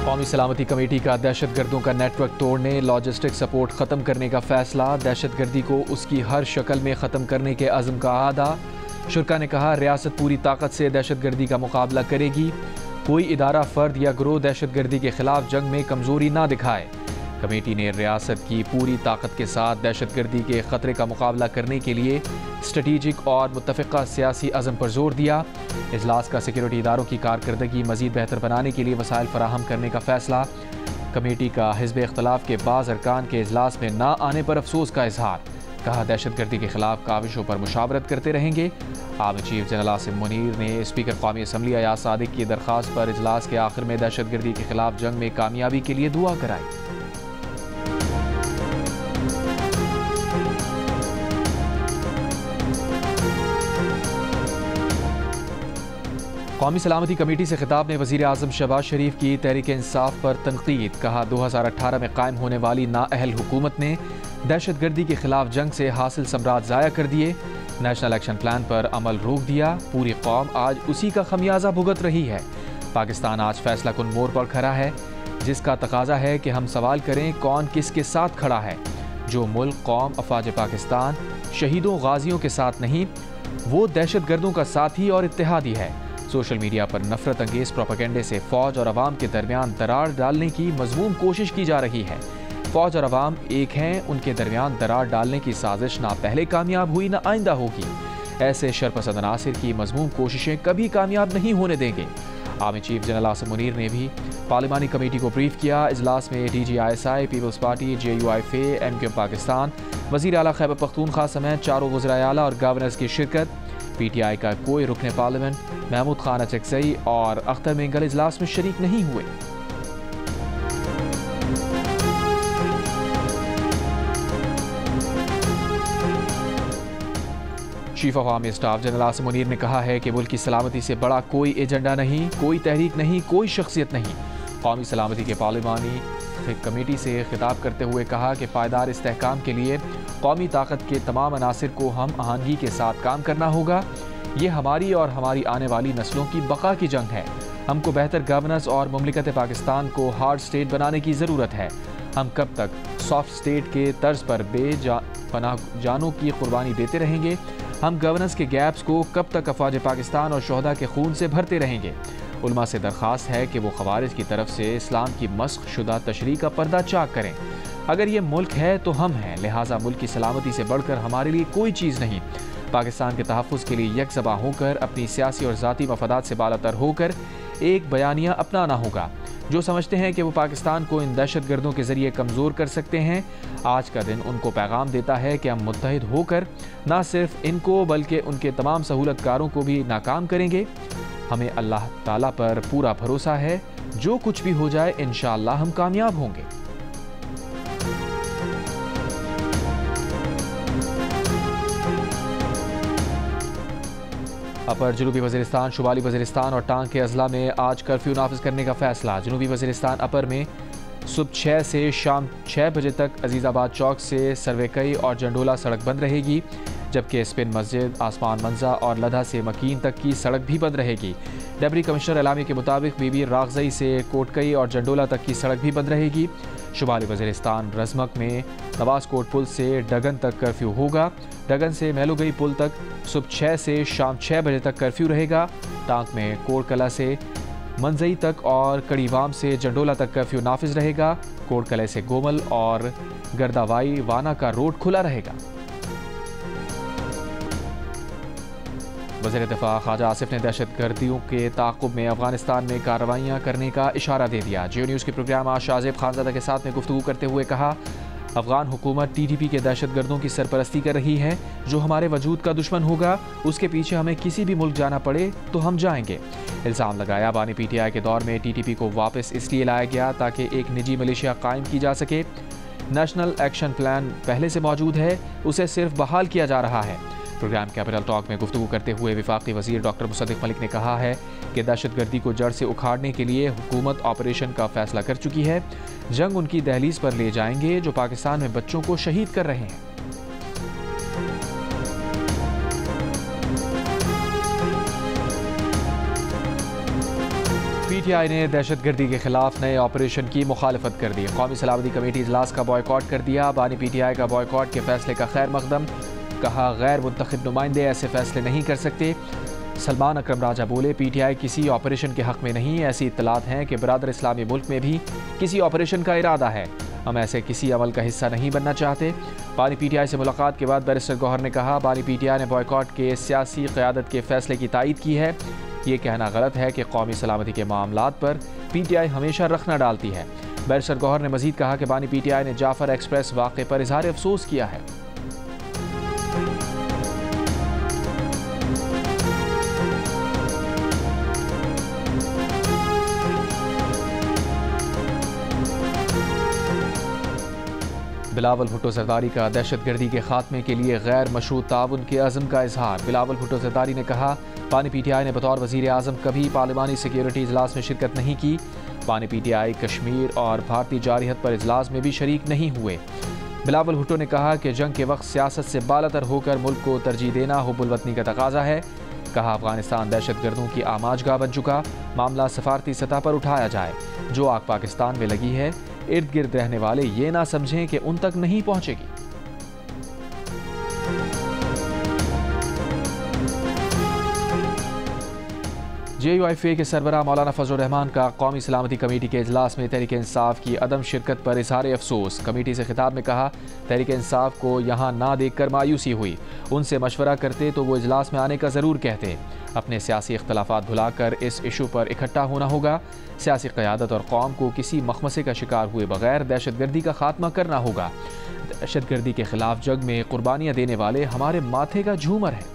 कौमी सलामती कमेटी का दहशत गर्दों का नेटवर्क तोड़ने, लॉजिस्टिक सपोर्ट ख़त्म करने का फैसला। दहशत गर्दी को उसकी हर शक्ल में ख़त्म करने के अज़्म का आदा। शुरा ने कहा, रियासत पूरी ताकत से दहशत गर्दी का मुकाबला करेगी। कोई इदारा, फ़र्द या ग्रोह दहशत गर्दी के खिलाफ जंग में कमज़ोरी ना दिखाए। कमेटी ने रियासत की पूरी ताकत के साथ दहशत गर्दी के ख़तरे का मुकाबला करने के लिए स्ट्रेटीजिक और मुत्तफ़िक़ा सियासी अज़म पर जोर दिया। इजलास का सिक्योरिटी इदारों की कारकर्दगी मज़ीद बेहतर बनाने के लिए वसाइल फराहम करने का फ़ैसला। कमेटी का हिज़्ब इख्तलाफ के बाज़ अरकान के इजलास में ना आने पर अफसोस का इजहार। कहा, दहशत गर्दी के खिलाफ काविशों पर मुशावरत करते रहेंगे। Army chief general Asim Munir ने स्पीकर कौमी असम्बली अयाज सादिक की दरख्वास्त पर इजलास के आखिर में दहशत गर्दी के खिलाफ जंग में कामयाबी के लिए दुआ कराई। कौमी सलामती कमेटी से खिताब में वज़ीर आज़म शहबाज शरीफ की तहरीक इंसाफ पर तनकीद। कहा, 2018 में कायम होने वाली नाअहल हुकूमत ने दहशत गर्दी के खिलाफ जंग से हासिल समरात ज़ाया कर दिए। नेशनल एक्शन प्लान पर अमल रोक दिया। पूरी कौम आज उसी का खमियाजा भुगत रही है। पाकिस्तान आज फैसला कुन मोड़ पर खड़ा है, जिसका तकाजा है कि हम सवाल करें कौन किसके साथ खड़ा है। जो मुल्क, कौम, अफवाज पाकिस्तान, शहीदों गाजियों के साथ नहीं, वो दहशत गर्दों का साथी और इत्तेहादी है। सोशल मीडिया पर नफरत अंगेज प्रोपेगेंडे से फौज और अवाम के दरमियान दरार डालने की मजमूम कोशिश की जा रही है। फौज और अवाम एक हैं, उनके दरमियान दरार डालने की साजिश ना पहले कामयाब हुई ना आइंदा होगी। ऐसे शरपसंद अनासिर की मजमूम कोशिशें कभी कामयाब नहीं होने देंगे। Army chief general Asim Munir ने भी पार्लिमानी कमेटी को ब्रीफ किया। इजलास में DGISI, people's party, JUIFA, MQM Pakistan, वज़ीर आला खैबर पख्तूनख्वा समेत चारों वज़राए आला और गवर्नर्स की शिरकत। PTI का कोई रुकने पार्लियामेंट, महमूद खान अचकज़ई और अख्तर मेंगल इजलास में शरीक नहीं हुए। Chief of army staff general Asim Munir ने कहा है कि मुल्क की सलामती से बड़ा कोई एजेंडा नहीं, कोई तहरीक नहीं, कोई शख्सियत नहीं। कौमी सलामती के पार्लिमानी कमेटी से खिताब करते हुए कहा कि पायदार इस्तेहकाम के लिए कौमी ताकत के तमाम अनासिर को हम आहंगी के साथ काम करना होगा। ये हमारी और हमारी आने वाली नस्लों की बका की जंग है। हमको बेहतर गवर्नेंस और मुमलिकत पाकिस्तान को हार्ड स्टेट बनाने की ज़रूरत है। हम कब तक सॉफ्ट स्टेट के तर्ज पर बेपनाह जानों की कुर्बानी देते रहेंगे? हम गवर्नेंस के गैप्स को कब तक अफवाज पाकिस्तान और शोहदा के खून से भरते रहेंगे? उलमा से दरख्वास्त है कि वो खवारिज की तरफ से इस्लाम की मस्ख शुदा तशरीह का पर्दा चाक करें। अगर ये मुल्क है तो हम हैं, लिहाजा मुल्क की सलामती से बढ़कर हमारे लिए कोई चीज़ नहीं। पाकिस्तान के तहफ़्फ़ुज़ के लिए यकज़बा होकर, अपनी सियासी और ज़ाती मफादात से बालातर होकर एक बयानिया अपनाना होगा। जो समझते हैं कि वो पाकिस्तान को इन दहशत गर्दों के ज़रिए कमज़ोर कर सकते हैं, आज का दिन उनको पैगाम देता है कि हम मुत्तहिद होकर ना सिर्फ इनको बल्कि उनके तमाम सहूलतकारों को भी नाकाम करेंगे। हमें अल्लाह ताला पर पूरा भरोसा है, जो कुछ भी हो जाए इंशाअल्लाह हम कामयाब होंगे। अपर जनूबी वज़ीरिस्तान, शुमाली वज़ीरिस्तान और टांग के अजला में आज कर्फ्यू नाफिज करने का फैसला। जनूबी वज़ीरिस्तान अपर में सुबह 6 से शाम 6 बजे तक अजीज़ाबाद चौक से सरवेकई और जंडोला सड़क बंद रहेगी, जबकि स्पिन मस्जिद, आसमान मंजा और लधा से मकीन तक की सड़क भी बंद रहेगी। डिप्टी कमिश्नर एलामी के मुताबिक बीबी रागजई से कोटकई और जंडोला तक की सड़क भी बंद रहेगी। शुमाली वज़ीरिस्तान रजमक में नवाज कोट पुल से डगन तक कर्फ्यू होगा। डगन से मेलोगई पुल तक सुबह 6 से शाम 6 बजे तक कर्फ्यू रहेगा। टांक में कोटकला से मंजई तक और कड़ीवाम से जंडोला तक कर्फ्यू नाफिज रहेगा। कोटकले से गोमल और गर्दावाई वाना का रोड खुला रहेगा। वज़ीर दिफ़ा ख्वाजा आसिफ ने दहशत गर्दियों के ताक़ुब में अफगानिस्तान में कार्रवाइयाँ करने का इशारा दे दिया। जियो न्यूज़ के प्रोग्राम आज शाहज़ेब खानज़ादा के साथ में गुफ्तगू करते हुए कहा, अफगान हुकूमत TTP के दहशत गर्दों की सरपरस्ती कर रही है। जो हमारे वजूद का दुश्मन होगा, उसके पीछे हमें किसी भी मुल्क जाना पड़े तो हम जाएंगे। इल्ज़ाम लगाया, बानी PTI के दौर में TTP को वापस इसलिए लाया गया ताकि एक निजी मलेशिया कायम की जा सके। नेशनल एक्शन प्लान पहले से मौजूद है, उसे सिर्फ बहाल किया जा रहा है। प्रोग्राम कैपिटल टॉक में गुफ्तगू करते हुए वफाकी वज़ीर डॉक्टर मुसद्दिक़ मलिक ने कहा है कि दहशत गर्दी को जड़ से उखाड़ने के लिए हुकूमत ऑपरेशन का फैसला कर चुकी है। जंग उनकी दहलीज पर ले जाएंगे जो पाकिस्तान में बच्चों को शहीद कर रहे हैं। PTI ने दहशतगर्दी के खिलाफ नए ऑपरेशन की मुखालफत कर दी। कौमी सलामती कमेटी इजलास का बॉयकॉट कर दिया। बानी PTI का बॉयकॉट के फैसले का खैर मकदम। कहा गैर मुंतखब नुमाइंदे ऐसे फैसले नहीं कर सकते। सलमान अकरम राजा बोले PTI किसी ऑपरेशन के हक में नहीं। ऐसी इत्तलात हैं कि बरादर इस्लामी मुल्क में भी किसी ऑपरेशन का इरादा है। हम ऐसे किसी अमल का हिस्सा नहीं बनना चाहते। बानी PTI से मुलाकात के बाद बैरिस्टर गौहर ने कहा बानी PTI ने बॉयकॉट के सियासी क़यादत के फैसले की तायीद की है। ये कहना गलत है कि कौमी सलामती के मामलात पर PTI हमेशा रखना डालती है। बैरिस्टर गौहर ने मजीद कहा कि बानी PTI ने जाफर एक्सप्रेस वाक़े पर इजहार अफसोस किया है। बिलावल भुट्टो जरदारी का दहशतगर्दी के खात्मे के लिए गैर मशरूत ताउन के अज़म का इजहार। बिलावल भुट्टो जरदारी ने कहा बानी PTI ने बतौर वज़ीर आज़म कभी पार्लिमानी सिक्योरिटी इजलास में शिरकत नहीं की। बानी PTI कश्मीर और भारतीय जारहियत पर इजलास में भी शरीक नहीं हुए। बिलावल भुट्टो ने कहा कि जंग के वक्त सियासत से बालातर होकर मुल्क को तरजीह देना हुब्बुल वतनी का तकाजा है। कहा अफगानिस्तान दहशतगर्दों की आमाजगाह बन चुका, मामला सफारती सतह पर उठाया जाए। जो आग पाकिस्तान में लगी है इर्द गिर्द रहने वाले ये ना समझें कि उन तक नहीं पहुंचेगी। JUIFA के सरबराह मौलाना फजलुर रहमान का कौमी सलामती कमेटी के इजलास में तहरीक इंसाफ की अदम शिरकत पर इजहार अफसोस। कमेटी से खिताब में कहा तहरीक इंसाफ को यहाँ ना देखकर मायूसी हुई। उनसे मशवरा करते तो वो इजलास में आने का ज़रूर कहते। अपने सियासी इख्तलाफात भुलाकर इस इशू पर इकट्ठा होना होगा। सियासी क़यादत और कौम को किसी मखमसे का शिकार हुए बगैर दहशतगर्दी का खात्मा करना होगा। दहशतगर्दी के खिलाफ जंग में कुर्बानियाँ देने वाले हमारे माथे का झूमर है।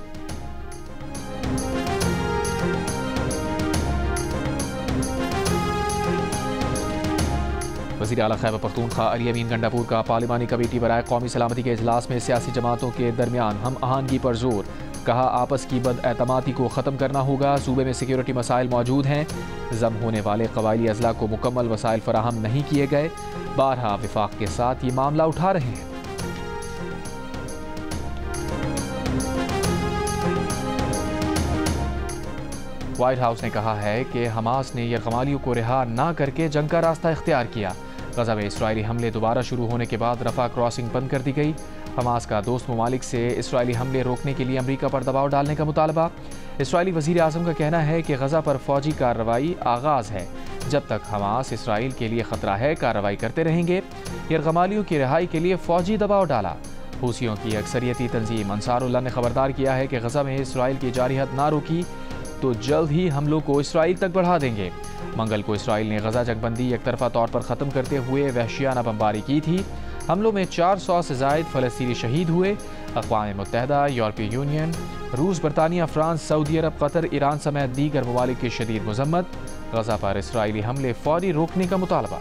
वज़ीर आला खैबर पख्तूनख्वा अली अमीन गंडापुर का पार्लिमानी कमेटी बराए कौमी सलामती के इजलास में सियासी जमातों के दरमियान हम आहंगी पर जोर। कहा आपस की बदएतमादी को ख़त्म करना होगा। सूबे में सिक्योरिटी मसाइल मौजूद हैं। जम होने वाले कबायली अजला को मुकम्मल वसाइल फराहम नहीं किए गए। बारहा विफाक के साथ ये मामला उठा रहे हैं। व्हाइट हाउस ने कहा है कि हमास ने यरगमालियों को रिहा ना करके जंग का रास्ता इख्तियार किया। गज़ा में इसराइली हमले दोबारा शुरू होने के बाद रफा क्रॉसिंग बंद कर दी गई। हमास का दोस्त ममालिक से इसराइली हमले रोकने के लिए अमरीका पर दबाव डालने का मुतालबा। इसराइली वज़ीर आज़म का कहना है कि गज़ा पर फौजी कार्रवाई आगाज़ है। जब तक हमास इसराइल के लिए ख़तरा है कार्रवाई करते रहेंगे। यरगमालियों की रिहाई के लिए फ़ौजी दबाव डाला। हूसियों की अक्सरियती तंजीम अंसारुल्लाह ने खबरदार किया है कि गज़ा में इसराइल की जारहियत ना रोकी तो जल्द ही हमलों को इसराइल तक बढ़ा देंगे। मंगल को इसराइल ने गज़ा जंगबंदी एक तरफा तौर पर ख़त्म करते हुए वहशियाना बमबारी की थी। हमलों में 400 से ज़ायद फ़लस्तीनी शहीद हुए। अक़वाम मुत्तहिदा, यूरोपीय यूनियन, रूस, बरतानिया, फ्रांस, सऊदी अरब, कतर, ईरान समेत दीगर ममालिक की शदीद मज़म्मत। गज़ा पर इसराइली हमले फ़ौरी रोकने का मुतालबा।